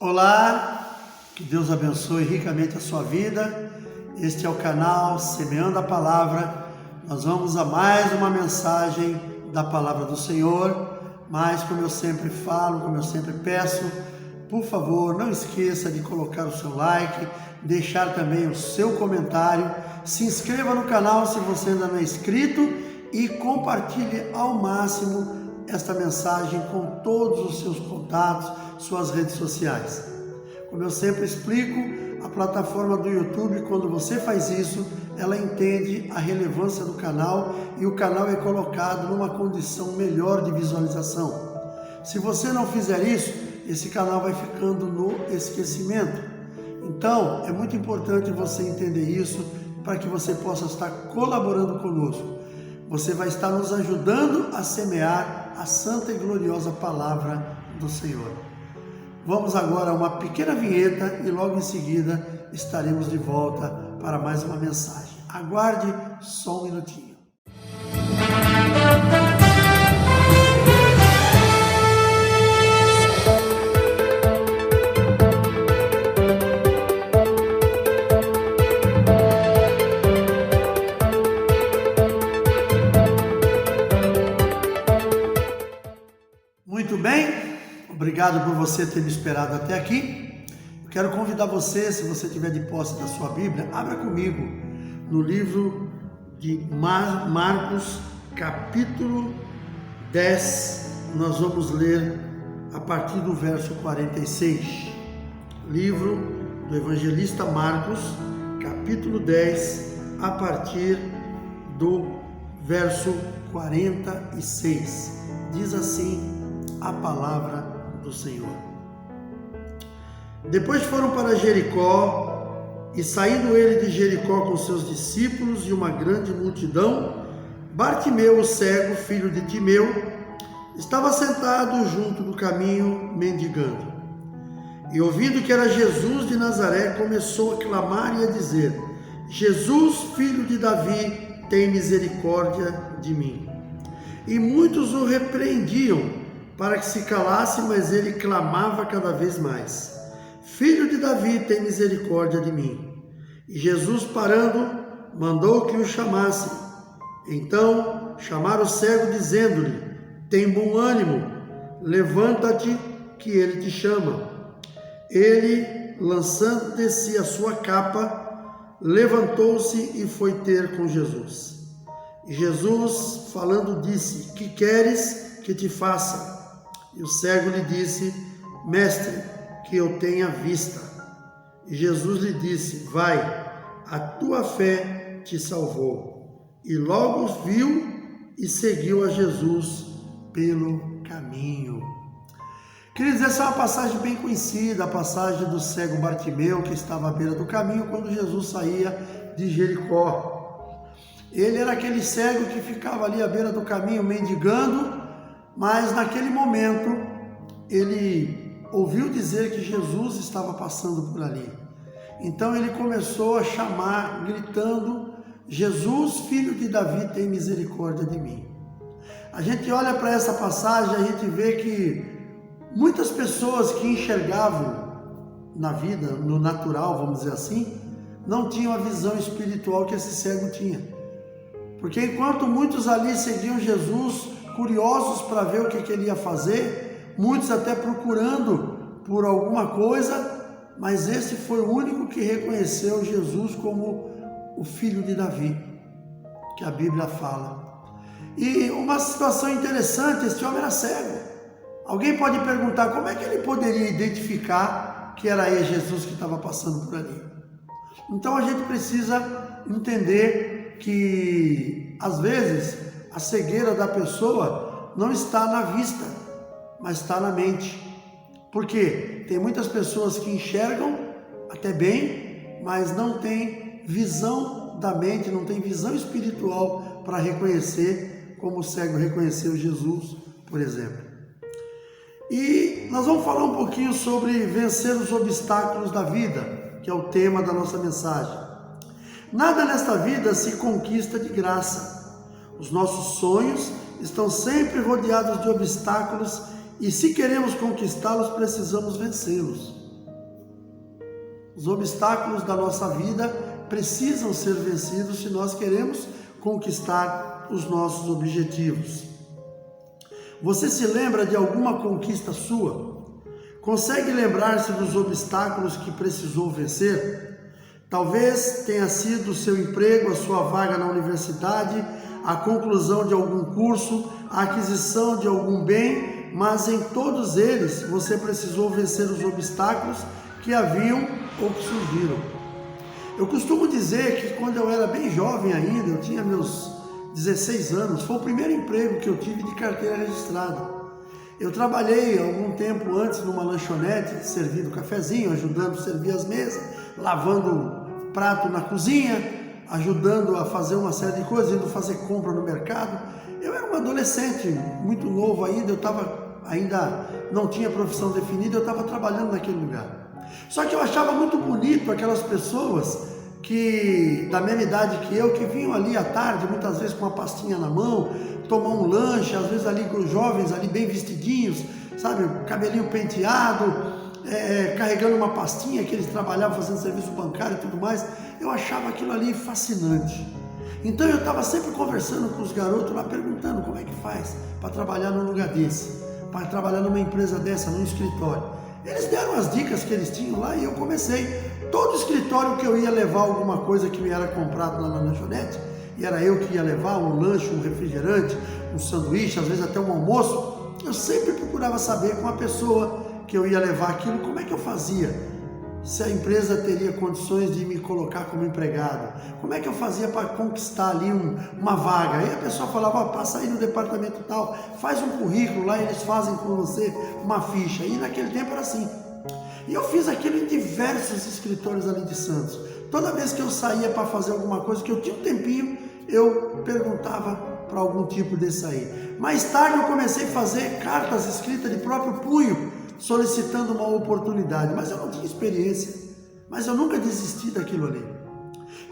Olá, que Deus abençoe ricamente a sua vida. Este é o canal Semeando a Palavra. Nós vamos a mais uma mensagem da Palavra do Senhor, mas como eu sempre falo, como eu sempre peço, por favor, não esqueça de colocar o seu like, deixar também o seu comentário, se inscreva no canal se você ainda não é inscrito e compartilhe ao máximo esta mensagem com todos os seus contatos, suas redes sociais. Como eu sempre explico, a plataforma do YouTube, quando você faz isso, ela entende a relevância do canal e o canal é colocado numa condição melhor de visualização. Se você não fizer isso, esse canal vai ficando no esquecimento. Então, é muito importante você entender isso para que você possa estar colaborando conosco. Você vai estar nos ajudando a semear a santa e gloriosa palavra do Senhor. Vamos agora a uma pequena vinheta e logo em seguida estaremos de volta para mais uma mensagem. Aguarde só um minutinho. Muito bem, obrigado por você ter me esperado até aqui. Eu quero convidar você, se você tiver de posse da sua Bíblia, abra comigo no livro de Marcos, capítulo 10. Nós vamos ler a partir do verso 46. Livro do evangelista Marcos, capítulo 10, a partir do verso 46. Diz assim a palavra do Senhor. Depois foram para Jericó, e saindo ele de Jericó com seus discípulos e uma grande multidão, Bartimeu, o cego, filho de Timeu, estava sentado junto do caminho, mendigando. E ouvindo que era Jesus de Nazaré, começou a clamar e a dizer: Jesus, filho de Davi, tem misericórdia de mim. E muitos o repreendiam para que se calasse, mas ele clamava cada vez mais: Filho de Davi, tem misericórdia de mim. E Jesus, parando, mandou que o chamassem. Então chamaram o cego, dizendo-lhe: Tem bom ânimo, levanta-te, que ele te chama. Ele, lançando de si a sua capa, levantou-se e foi ter com Jesus. E Jesus, falando, disse: Que queres que te faça? E o cego lhe disse: Mestre, que eu tenha vista. E Jesus lhe disse: Vai, a tua fé te salvou. E logo viu e seguiu a Jesus pelo caminho. Queridos, essa é uma passagem bem conhecida, a passagem do cego Bartimeu, que estava à beira do caminho quando Jesus saía de Jericó. Ele era aquele cego que ficava ali à beira do caminho mendigando, mas naquele momento ele ouviu dizer que Jesus estava passando por ali. Então ele começou a chamar, gritando: Jesus, filho de Davi, tem misericórdia de mim. A gente olha para essa passagem, a gente vê que muitas pessoas que enxergavam na vida, no natural, vamos dizer assim, não tinham a visão espiritual que esse cego tinha. Porque enquanto muitos ali seguiam Jesus, curiosos para ver o que ele ia fazer, muitos até procurando por alguma coisa, mas esse foi o único que reconheceu Jesus como o filho de Davi, que a Bíblia fala. E uma situação interessante, esse homem era cego. Alguém pode perguntar como é que ele poderia identificar que era Jesus que estava passando por ali. Então a gente precisa entender que às vezes a cegueira da pessoa não está na vista, mas está na mente. Por quê? Tem muitas pessoas que enxergam até bem, mas não têm visão da mente, não tem visão espiritual para reconhecer, como o cego reconheceu Jesus, por exemplo. E nós vamos falar um pouquinho sobre vencer os obstáculos da vida, que é o tema da nossa mensagem. Nada nesta vida se conquista de graça. Os nossos sonhos estão sempre rodeados de obstáculos e se queremos conquistá-los, precisamos vencê-los. Os obstáculos da nossa vida precisam ser vencidos se nós queremos conquistar os nossos objetivos. Você se lembra de alguma conquista sua? Consegue lembrar-se dos obstáculos que precisou vencer? Talvez tenha sido o seu emprego, a sua vaga na universidade, a conclusão de algum curso, a aquisição de algum bem, mas em todos eles você precisou vencer os obstáculos que haviam ou que surgiram. Eu costumo dizer que quando eu era bem jovem ainda, eu tinha meus 16 anos, foi o primeiro emprego que eu tive de carteira registrada. Eu trabalhei algum tempo antes numa lanchonete, servindo cafezinho, ajudando a servir as mesas, lavando prato na cozinha, ajudando a fazer uma série de coisas, indo fazer compra no mercado. Eu era um adolescente, muito novo ainda, ainda não tinha profissão definida, eu estava trabalhando naquele lugar. Só que eu achava muito bonito aquelas pessoas que, da mesma idade que eu, que vinham ali à tarde, muitas vezes com uma pastinha na mão, tomar um lanche, às vezes ali com os jovens ali bem vestidinhos, sabe, cabelinho penteado, carregando uma pastinha que eles trabalhavam fazendo serviço bancário e tudo mais. Eu achava aquilo ali fascinante. Então eu estava sempre conversando com os garotos lá, perguntando como é que faz para trabalhar num lugar desse, para trabalhar numa empresa dessa, num escritório. Eles deram as dicas que eles tinham lá e eu comecei. Todo escritório que eu ia levar alguma coisa que me era comprado lá na lanchonete, e era eu que ia levar um lanche, um refrigerante, um sanduíche, às vezes até um almoço, eu sempre procurava saber com a pessoa que eu ia levar aquilo, como é que eu fazia, se a empresa teria condições de me colocar como empregado, como é que eu fazia para conquistar ali uma vaga. Aí a pessoa falava, passa aí no departamento tal, faz um currículo lá, eles fazem com você uma ficha. E naquele tempo era assim. E eu fiz aquilo em diversos escritórios ali de Santos. Toda vez que eu saía para fazer alguma coisa, que eu tinha um tempinho, eu perguntava para algum tipo desse aí. Mais tarde eu comecei a fazer cartas escritas de próprio punho, solicitando uma oportunidade, mas eu não tinha experiência, mas eu nunca desisti daquilo ali.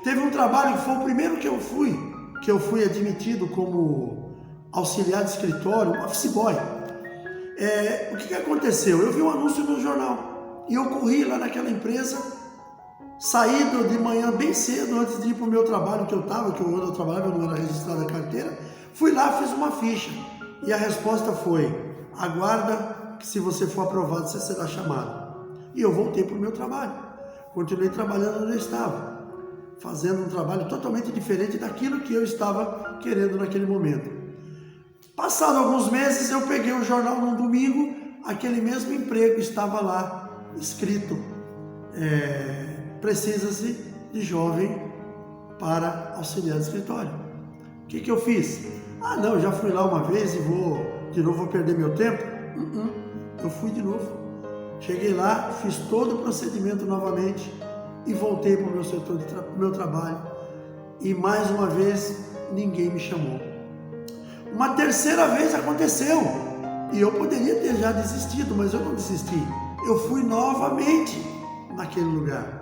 Teve um trabalho que foi o primeiro que eu fui admitido como auxiliar de escritório, office boy. O que aconteceu? Eu vi um anúncio no jornal e eu corri lá naquela empresa, saí de manhã bem cedo, antes de ir para o meu trabalho que onde eu trabalhava, eu não era registrado a carteira, fui lá, fiz uma ficha e a resposta foi, aguarda que se você for aprovado, você será chamado. E eu voltei para o meu trabalho. Continuei trabalhando onde eu estava, fazendo um trabalho totalmente diferente daquilo que eu estava querendo naquele momento. Passado alguns meses, eu peguei o jornal num domingo, aquele mesmo emprego estava lá, escrito, precisa-se de jovem para auxiliar de escritório. O que eu fiz? Não, já fui lá uma vez e de novo vou perder meu tempo? Eu fui de novo, cheguei lá, fiz todo o procedimento novamente e voltei para o meu setor, para o meu trabalho, e mais uma vez ninguém me chamou. Uma terceira vez aconteceu e eu poderia ter já desistido, mas eu não desisti, eu fui novamente naquele lugar.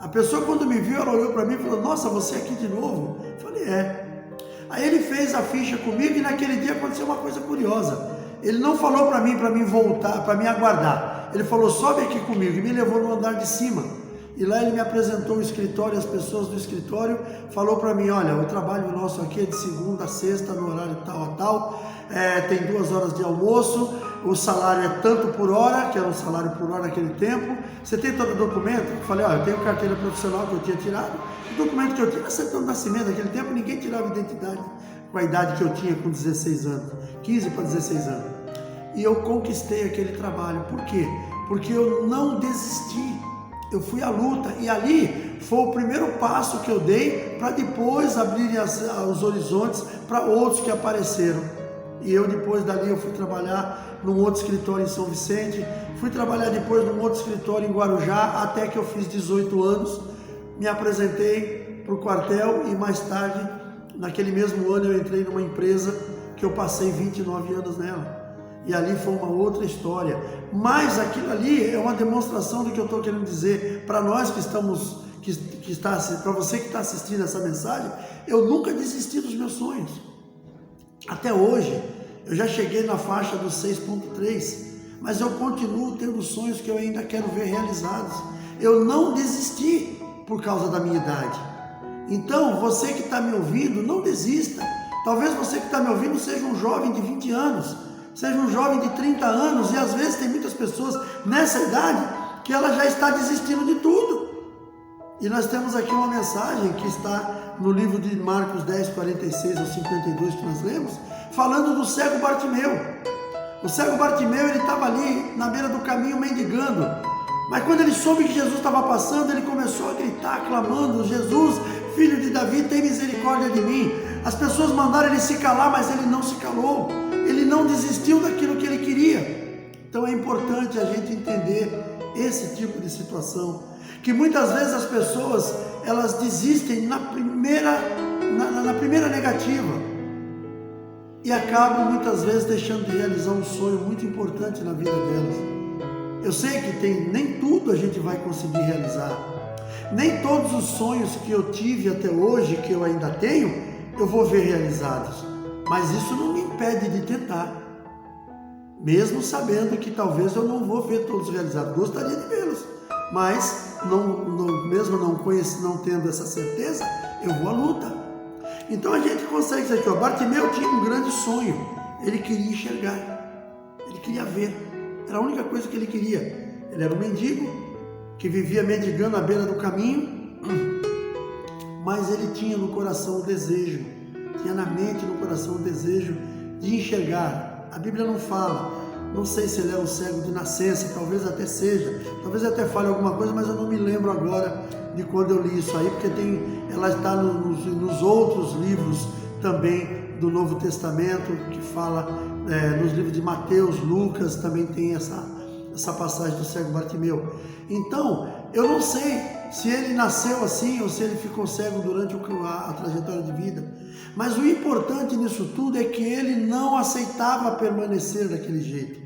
A pessoa, quando me viu, ela olhou para mim e falou, nossa, você é aqui de novo? Eu falei, Aí ele fez a ficha comigo e naquele dia aconteceu uma coisa curiosa. Ele não falou para mim voltar, para me aguardar. Ele falou, sobe aqui comigo, e me levou no andar de cima. E lá ele me apresentou o escritório, as pessoas do escritório, falou para mim, olha, o trabalho nosso aqui é de segunda a sexta, no horário tal a tal, tem 2 horas de almoço, o salário é tanto por hora, que era um salário por hora naquele tempo. Você tem todo o documento? Eu falei, eu tenho carteira profissional que eu tinha tirado, o documento que eu tinha era certidão de nascimento. Naquele tempo ninguém tirava identidade com a idade que eu tinha, com 16 anos, 15 para 16 anos. E eu conquistei aquele trabalho. Por quê? Porque eu não desisti. Eu fui à luta. E ali foi o primeiro passo que eu dei para depois abrirem os horizontes para outros que apareceram. E eu depois dali eu fui trabalhar num outro escritório em São Vicente. Fui trabalhar depois num outro escritório em Guarujá, até que eu fiz 18 anos. Me apresentei para o quartel e mais tarde, naquele mesmo ano, eu entrei numa empresa que eu passei 29 anos nela. E ali foi uma outra história. Mas aquilo ali é uma demonstração do que eu estou querendo dizer para nós que estamos, para você que está assistindo essa mensagem. Eu nunca desisti dos meus sonhos. Até hoje, eu já cheguei na faixa dos 6.3, mas eu continuo tendo sonhos que eu ainda quero ver realizados. eu não desisti por causa da minha idade. Então, você que está me ouvindo, não desista. Talvez você que está me ouvindo seja um jovem de 20 anos, seja um jovem de 30 anos, e às vezes tem muitas pessoas nessa idade que ela já está desistindo de tudo. E nós temos aqui uma mensagem que está no livro de Marcos 10, 46 ao 52 que nós lemos, falando do cego Bartimeu. O cego Bartimeu, ele estava ali na beira do caminho mendigando, mas quando ele soube que Jesus estava passando, ele começou a gritar, clamando: Jesus, filho de Davi, tem misericórdia de mim. As pessoas mandaram ele se calar, mas ele não se calou, ele não desistiu daquilo que ele queria. Então é importante a gente entender esse tipo de situação, que muitas vezes as pessoas, elas desistem na primeira negativa e acabam muitas vezes deixando de realizar um sonho muito importante na vida delas. Eu sei que nem tudo a gente vai conseguir realizar, nem todos os sonhos que eu tive até hoje, que eu ainda tenho, eu vou ver realizados, mas isso não me impede de tentar, mesmo sabendo que talvez eu não vou ver todos realizados. Gostaria de vê-los, mas mesmo não tendo essa certeza, eu vou à luta. Então a gente consegue dizer aqui, Bartimeu tinha um grande sonho, ele queria enxergar, ele queria ver, era a única coisa que ele queria. Ele era um mendigo que vivia mendigando à beira do caminho, mas ele tinha no coração o desejo, tinha na mente, no coração o desejo de enxergar. A Bíblia não fala, não sei se ele era um cego de nascença, talvez até seja, talvez até fale alguma coisa, mas eu não me lembro agora de quando eu li isso aí, porque ela está nos outros livros também do Novo Testamento, que fala, nos livros de Mateus, Lucas, também tem essa passagem do cego Bartimeu. Então, eu não sei se ele nasceu assim ou se ele ficou cego durante a trajetória de vida, mas o importante nisso tudo é que ele não aceitava permanecer daquele jeito.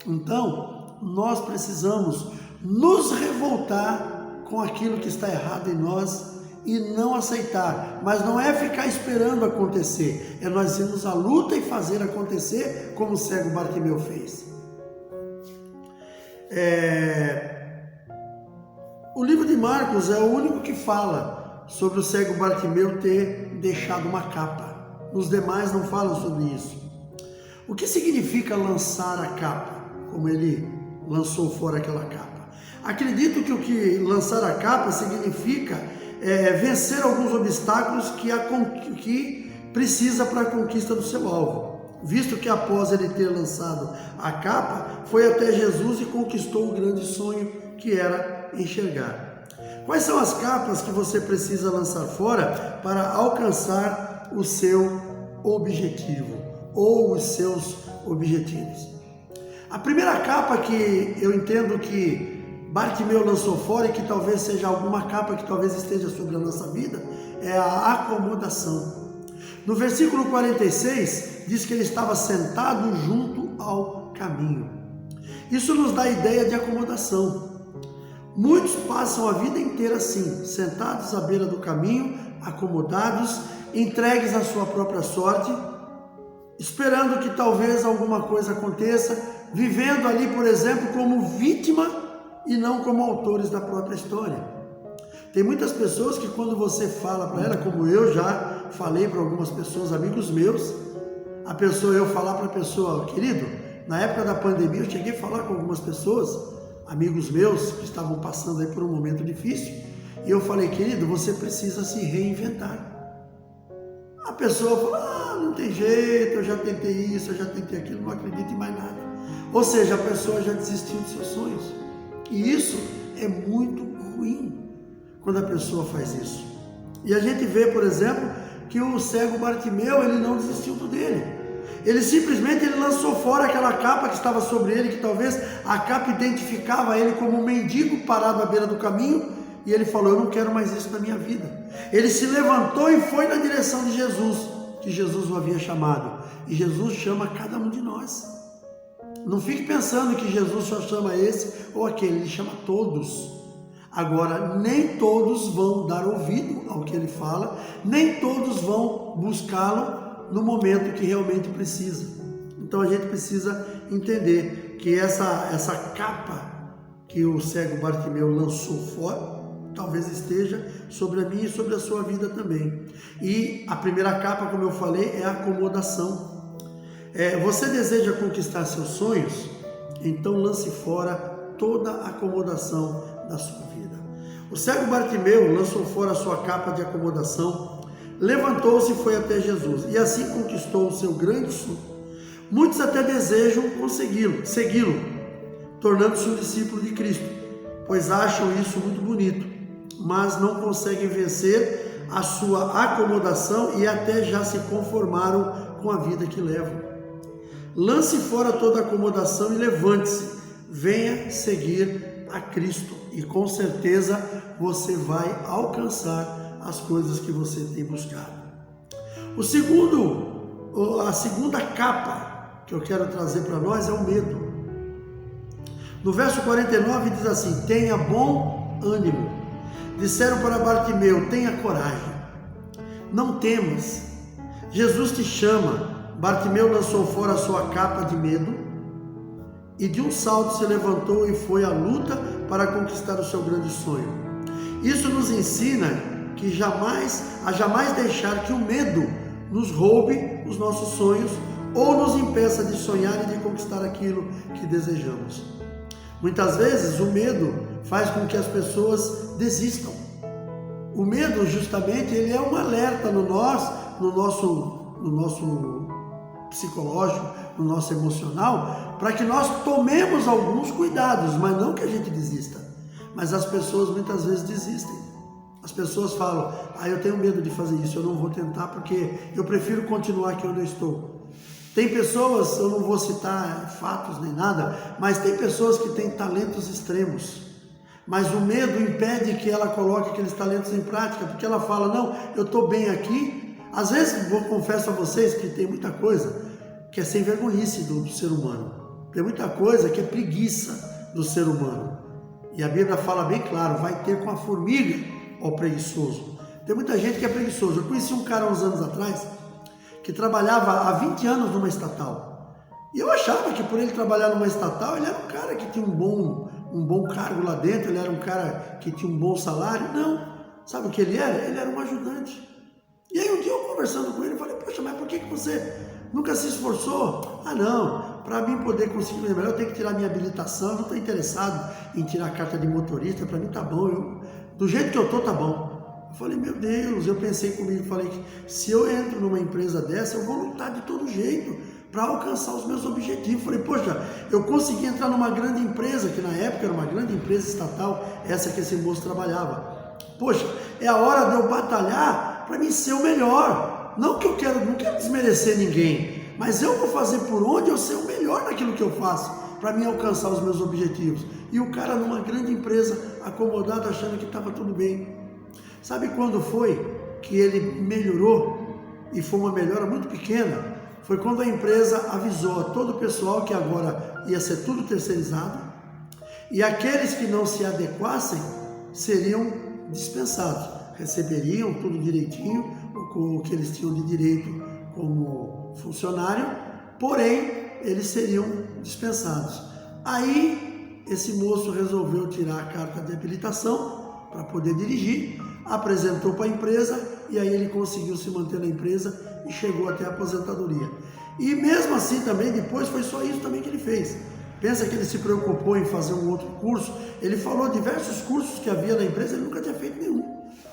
Então, nós precisamos nos revoltar com aquilo que está errado em nós e não aceitar, mas não é ficar esperando acontecer, é nós irmos à luta e fazer acontecer, como o cego Bartimeu fez. O livro de Marcos é o único que fala sobre o cego Bartimeu ter deixado uma capa. Os demais não falam sobre isso. O que significa lançar a capa, como ele lançou fora aquela capa? Acredito que o que lançar a capa significa vencer alguns obstáculos que precisa para a conquista do seu alvo, visto que após ele ter lançado a capa, foi até Jesus e conquistou o grande sonho que era enxergar. Quais são as capas que você precisa lançar fora para alcançar o seu objetivo ou os seus objetivos? A primeira capa que eu entendo que Bartimeu lançou fora e que talvez seja alguma capa que talvez esteja sobre a nossa vida, é a acomodação. No versículo 46, diz que ele estava sentado junto ao caminho. Isso nos dá a ideia de acomodação. Muitos passam a vida inteira assim, sentados à beira do caminho, acomodados, entregues à sua própria sorte, esperando que talvez alguma coisa aconteça, vivendo ali, por exemplo, como vítima e não como autores da própria história. Tem muitas pessoas que quando você fala para ela, como eu já falei para algumas pessoas, amigos meus, eu falar para a pessoa, querido, na época da pandemia eu cheguei a falar com algumas pessoas, amigos meus que estavam passando aí por um momento difícil, e eu falei, querido, você precisa se reinventar. A pessoa falou, não tem jeito, eu já tentei isso, eu já tentei aquilo, não acredito em mais nada. Ou seja, a pessoa já desistiu dos seus sonhos. E isso é muito ruim quando a pessoa faz isso. E a gente vê, por exemplo, que o cego Bartimeu, ele não desistiu do dele. Ele simplesmente lançou fora aquela capa que estava sobre ele, que talvez a capa identificava ele como um mendigo parado à beira do caminho, e ele falou, eu não quero mais isso na minha vida. Ele se levantou e foi na direção de Jesus, que Jesus o havia chamado. E Jesus chama cada um de nós. Não fique pensando que Jesus só chama esse ou aquele, ele chama todos. Agora, nem todos vão dar ouvido ao que ele fala, nem todos vão buscá-lo no momento que realmente precisa. Então a gente precisa entender que essa capa que o cego Bartimeu lançou fora, talvez esteja sobre a minha e sobre a sua vida também. E a primeira capa, como eu falei, é a acomodação. Você deseja conquistar seus sonhos? Então lance fora toda a acomodação da sua vida. O cego Bartimeu lançou fora a sua capa de acomodação, levantou-se e foi até Jesus, e assim conquistou o seu grande sonho. Muitos até desejam segui-lo, tornando-se um discípulo de Cristo, pois acham isso muito bonito, mas não conseguem vencer a sua acomodação e até já se conformaram com a vida que levam. Lance fora toda a acomodação e levante-se, venha seguir a Cristo, e com certeza você vai alcançar as coisas que você tem buscado. A segunda capa que eu quero trazer para nós é o medo. No verso 49 diz assim: tenha bom ânimo. Disseram para Bartimeu: tenha coragem, não temas, Jesus te chama. Bartimeu lançou fora a sua capa de medo e de um salto se levantou e foi à luta para conquistar o seu grande sonho. Isso nos ensina que jamais deixar que o medo nos roube os nossos sonhos ou nos impeça de sonhar e de conquistar aquilo que desejamos. Muitas vezes o medo faz com que as pessoas desistam. O medo, justamente, ele é um alerta no nosso psicológico, no nosso emocional, para que nós tomemos alguns cuidados, mas não que a gente desista. Mas as pessoas muitas vezes desistem. As pessoas falam: eu tenho medo de fazer isso, eu não vou tentar porque eu prefiro continuar aqui onde eu estou. Tem pessoas, eu não vou citar fatos nem nada, mas tem pessoas que têm talentos extremos, mas o medo impede que ela coloque aqueles talentos em prática, porque ela fala: não, eu estou bem aqui. Às vezes, confesso a vocês que tem muita coisa que é sem vergonhice do ser humano, tem muita coisa que é preguiça do ser humano, e a Bíblia fala bem claro: vai ter com a formiga, ó preguiçoso. Tem muita gente que é preguiçoso. Eu conheci um cara uns anos atrás que trabalhava há 20 anos numa estatal, e eu achava que por ele trabalhar numa estatal, ele era um cara que tinha um bom cargo lá dentro, ele era um cara que tinha um bom salário. Não, sabe o que ele era? Ele era um ajudante. E aí um dia eu conversando com ele, eu falei: poxa, mas por que você nunca se esforçou? Não, para mim poder conseguir melhor, eu tenho que tirar minha habilitação, eu não estou interessado em tirar a carta de motorista, para mim tá bom, do jeito que eu estou tá bom. Eu falei: meu Deus, eu pensei comigo, falei que se eu entro numa empresa dessa, eu vou lutar de todo jeito para alcançar os meus objetivos. Falei: poxa, eu consegui entrar numa grande empresa, que na época era uma grande empresa estatal, essa que esse moço trabalhava. Poxa, é a hora de eu batalhar para mim ser o melhor. Não quero desmerecer ninguém, mas eu vou fazer por onde eu ser o melhor naquilo que eu faço, para mim alcançar os meus objetivos. E o cara numa grande empresa, acomodado, achando que estava tudo bem. Sabe quando foi que ele melhorou? E foi uma melhora muito pequena. Foi quando a empresa avisou a todo o pessoal que agora ia ser tudo terceirizado, e aqueles que não se adequassem seriam dispensados, receberiam tudo direitinho, o que eles tinham de direito como funcionário, porém eles seriam dispensados. Aí esse moço resolveu tirar a carta de habilitação para poder dirigir, apresentou para a empresa, e aí ele conseguiu se manter na empresa e chegou até a aposentadoria. E mesmo assim também, depois foi só isso também que ele fez. Pensa que ele se preocupou em fazer um outro curso. Ele falou diversos cursos que havia na empresa, ele nunca tinha feito nenhum,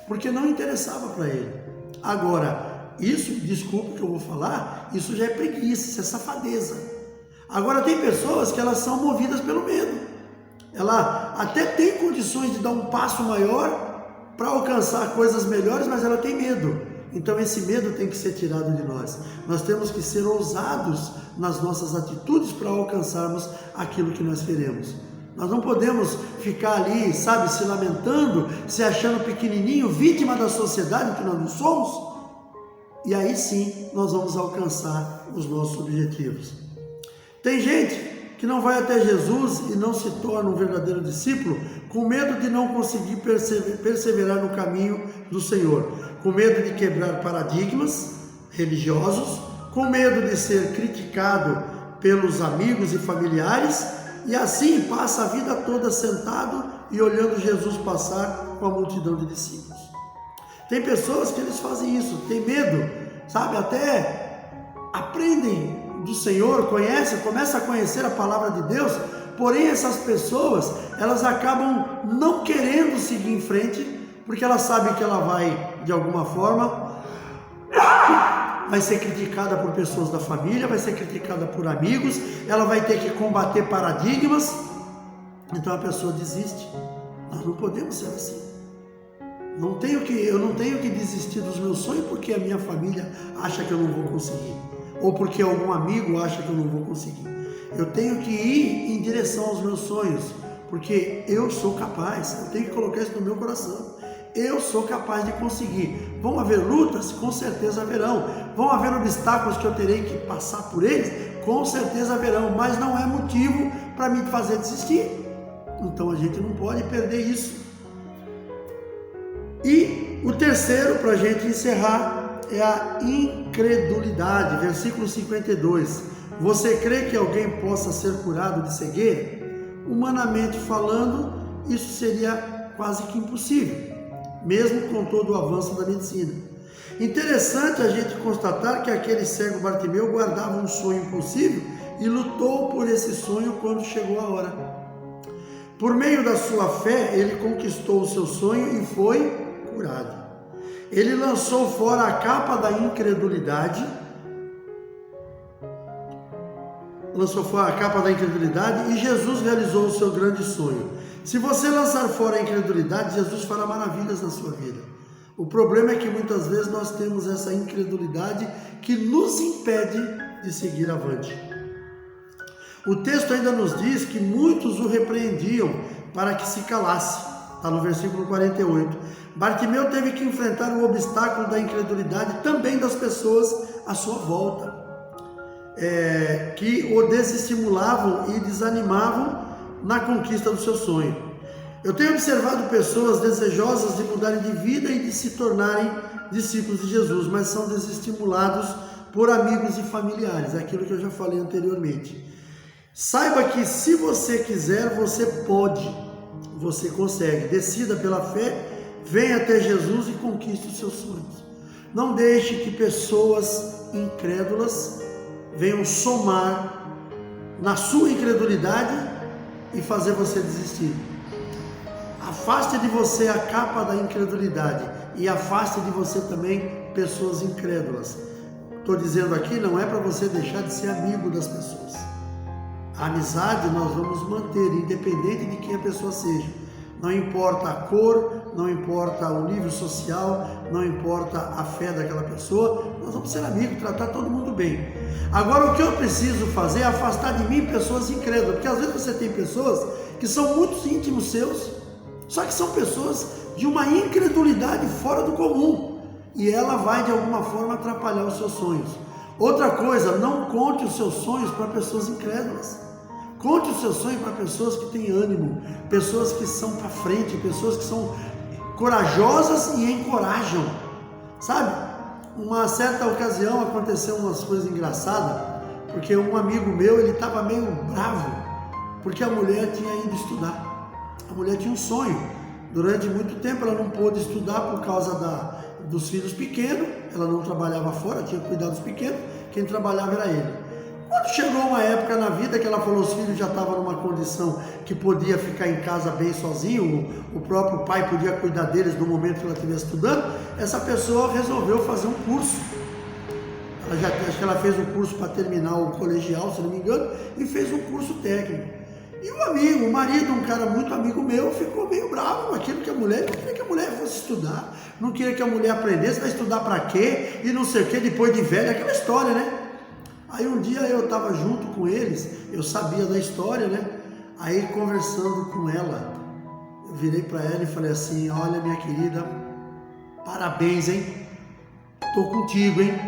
porque não interessava para ele. Agora, isso, desculpe que eu vou falar, isso já é preguiça, isso é safadeza. Agora tem pessoas que elas são movidas pelo medo. Ela até tem condições de dar um passo maior para alcançar coisas melhores, mas ela tem medo. Então esse medo tem que ser tirado de nós. Nós temos que ser ousados nas nossas atitudes para alcançarmos aquilo que nós queremos. Nós não podemos ficar ali, sabe, se lamentando, se achando pequenininho, vítima da sociedade que nós não somos. E aí sim nós vamos alcançar os nossos objetivos. Tem gente que não vai até Jesus e não se torna um verdadeiro discípulo com medo de não conseguir perseverar no caminho do Senhor, com medo de quebrar paradigmas religiosos, com medo de ser criticado pelos amigos e familiares, e assim passa a vida toda sentado e olhando Jesus passar com a multidão de discípulos. Tem pessoas que eles fazem isso, tem medo, sabe, até aprendem do Senhor, começam a conhecer a palavra de Deus, porém essas pessoas, elas acabam não querendo seguir em frente, porque elas sabem que ela vai, de alguma forma, vai ser criticada por pessoas da família, vai ser criticada por amigos, ela vai ter que combater paradigmas, então a pessoa desiste. Nós não podemos ser assim. Eu não tenho que desistir dos meus sonhos porque a minha família acha que eu não vou conseguir, ou porque algum amigo acha que eu não vou conseguir. Eu tenho que ir em direção aos meus sonhos, porque eu sou capaz, eu tenho que colocar isso no meu coração. Eu sou capaz de conseguir. Vão haver lutas? Com certeza haverão. Vão haver obstáculos que eu terei que passar por eles? Com certeza haverão, mas não é motivo para me fazer desistir. Então a gente não pode perder isso. E o terceiro, para a gente encerrar, é a incredulidade. Versículo 52. Você crê que alguém possa ser curado de cegueira? Humanamente falando, isso seria quase que impossível, mesmo com todo o avanço da medicina. Interessante a gente constatar que aquele cego Bartimeu guardava um sonho impossível e lutou por esse sonho quando chegou a hora. Por meio da sua fé, ele conquistou o seu sonho e foi curado. Ele lançou fora a capa da incredulidade, e Jesus realizou o seu grande sonho. Se você lançar fora a incredulidade, Jesus fará maravilhas na sua vida. O problema é que muitas vezes nós temos essa incredulidade que nos impede de seguir avante. O texto ainda nos diz que muitos o repreendiam para que se calasse. Está no versículo 48. Bartimeu teve que enfrentar o obstáculo da incredulidade também das pessoas à sua volta, que o desestimulavam e desanimavam na conquista do seu sonho. Eu tenho observado pessoas desejosas de mudarem de vida e de se tornarem discípulos de Jesus, mas são desestimulados por amigos e familiares, aquilo que eu já falei anteriormente. Saiba que se você quiser, você pode, você consegue. Decida pela fé, venha até Jesus e conquiste os seus sonhos. Não deixe que pessoas incrédulas venham somar na sua incredulidade e fazer você desistir. Afaste de você a capa da incredulidade e afaste de você também pessoas incrédulas. Estou dizendo aqui, não é para você deixar de ser amigo das pessoas. A amizade nós vamos manter, independente de quem a pessoa seja. Não importa a cor, não importa o nível social, não importa a fé daquela pessoa, nós vamos ser amigos, tratar todo mundo bem. Agora, o que eu preciso fazer é afastar de mim pessoas incrédulas, porque às vezes você tem pessoas que são muito íntimos seus, só que são pessoas de uma incredulidade fora do comum, e ela vai de alguma forma atrapalhar os seus sonhos. Outra coisa, não conte os seus sonhos para pessoas incrédulas. Conte os seus sonhos para pessoas que têm ânimo, pessoas que são para frente, pessoas que são corajosas e encorajam. Sabe? Uma certa ocasião aconteceu umas coisas engraçadas, porque um amigo meu, ele estava meio bravo, porque a mulher tinha ido estudar. A mulher tinha um sonho. Durante muito tempo ela não pôde estudar por causa dos filhos pequenos, ela não trabalhava fora, tinha que cuidar dos pequenos, quem trabalhava era ele. Quando chegou uma época na vida que ela falou, os filhos já estavam numa condição que podia ficar em casa bem sozinho, o próprio pai podia cuidar deles no momento que ela estivesse estudando, essa pessoa resolveu fazer um curso. Acho que ela fez um curso para terminar o colegial, se não me engano, e fez um curso técnico. E o marido, um cara muito amigo meu, ficou meio bravo com aquilo que a mulher, não queria que a mulher fosse estudar, não queria que a mulher aprendesse, vai estudar para quê, e não sei o que, depois de velha, aquela história, né? Aí um dia eu estava junto com eles, eu sabia da história, né? Aí conversando com ela, eu virei para ela e falei assim, olha minha querida, parabéns, hein? Tô contigo, hein?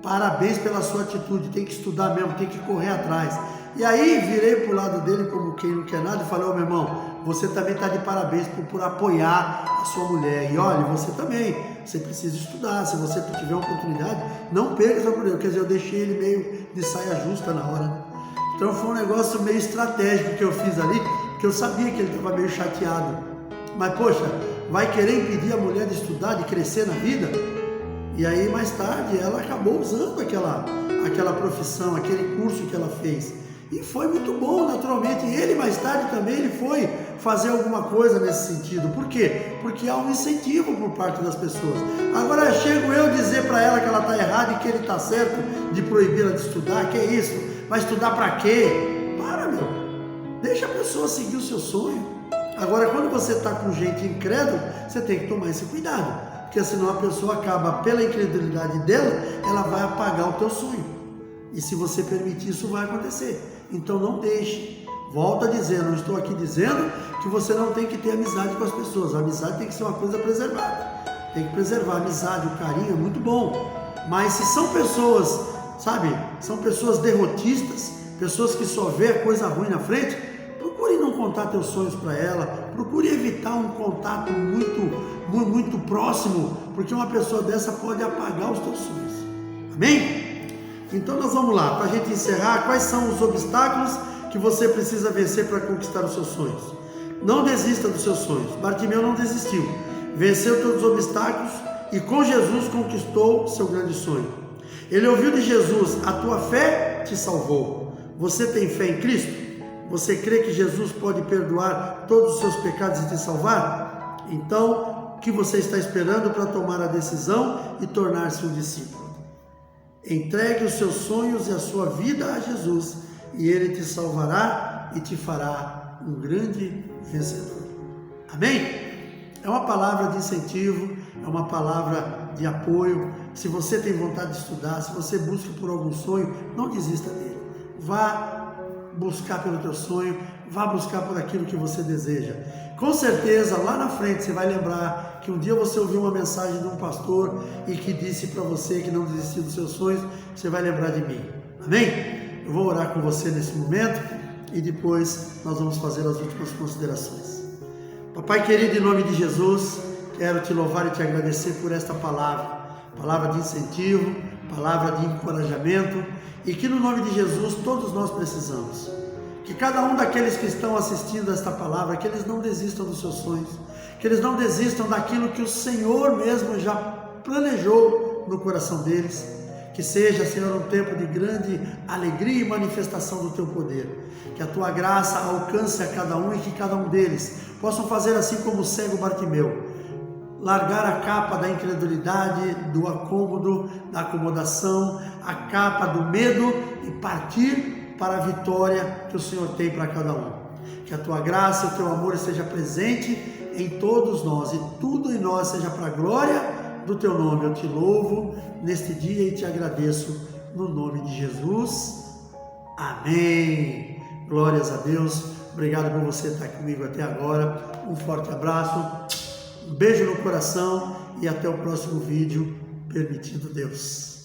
Parabéns pela sua atitude, tem que estudar mesmo, tem que correr atrás. E aí virei pro lado dele como quem não quer nada e falei, meu irmão, você também está de parabéns por apoiar a sua mulher. E olha, você também, você precisa estudar, se você tiver uma oportunidade, não perca essa oportunidade. Quer dizer, eu deixei ele meio de saia justa na hora, né? Então foi um negócio meio estratégico que eu fiz ali, porque eu sabia que ele estava meio chateado. Mas poxa, vai querer impedir a mulher de estudar, de crescer na vida? E aí mais tarde ela acabou usando aquela profissão, aquele curso que ela fez. E foi muito bom, naturalmente. E ele mais tarde também ele foi fazer alguma coisa nesse sentido. Por quê? Porque há um incentivo por parte das pessoas. Agora chego eu dizer para ela que ela está errada e que ele está certo de proibir ela de estudar. Que é isso? Vai estudar para quê? Para, meu. Deixa a pessoa seguir o seu sonho. Agora, quando você está com gente incrédula, você tem que tomar esse cuidado. Porque senão a pessoa acaba, pela incredulidade dela, ela vai apagar o teu sonho. E se você permitir, isso vai acontecer. Então não deixe. Volto a dizer, não estou aqui dizendo que você não tem que ter amizade com as pessoas. A amizade tem que ser uma coisa preservada. Tem que preservar a amizade, o carinho, é muito bom. Mas se são pessoas, sabe, são pessoas derrotistas, pessoas que só vê a coisa ruim na frente, procure não contar teus sonhos para ela, procure evitar um contato muito próximo, porque uma pessoa dessa pode apagar os teus sonhos. Amém? Então nós vamos lá, para a gente encerrar, quais são os obstáculos que você precisa vencer para conquistar os seus sonhos? Não desista dos seus sonhos. Bartimeu não desistiu, venceu todos os obstáculos e com Jesus conquistou seu grande sonho. Ele ouviu de Jesus: a tua fé te salvou. Você tem fé em Cristo? Você crê que Jesus pode perdoar todos os seus pecados e te salvar? Então, o que você está esperando para tomar a decisão e tornar-se um discípulo? Entregue os seus sonhos e a sua vida a Jesus e Ele te salvará e te fará um grande vencedor. Amém? É uma palavra de incentivo, é uma palavra de apoio. Se você tem vontade de estudar, se você busca por algum sonho, não desista dele. Vá buscar pelo teu sonho, vá buscar por aquilo que você deseja. Com certeza, lá na frente você vai lembrar que um dia você ouviu uma mensagem de um pastor e que disse para você que não desistiu dos seus sonhos, você vai lembrar de mim. Amém? Eu vou orar com você nesse momento e depois nós vamos fazer as últimas considerações. Papai querido, em nome de Jesus, quero te louvar e te agradecer por esta palavra de incentivo, palavra de encorajamento, e que no nome de Jesus todos nós precisamos. Que cada um daqueles que estão assistindo a esta palavra, que eles não desistam dos seus sonhos, que eles não desistam daquilo que o Senhor mesmo já planejou no coração deles. Que seja, Senhor, um tempo de grande alegria e manifestação do Teu poder. Que a Tua graça alcance a cada um e que cada um deles possam fazer assim como o cego Bartimeu. Largar a capa da incredulidade, do acômodo, da acomodação, a capa do medo e partir para a vitória que o Senhor tem para cada um. Que a Tua graça e o Teu amor esteja presente em todos nós e tudo em nós seja para a glória do Teu nome. Eu te louvo neste dia e te agradeço no nome de Jesus. Amém. Glórias a Deus. Obrigado por você estar comigo até agora. Um forte abraço, um beijo no coração e até o próximo vídeo, permitindo Deus.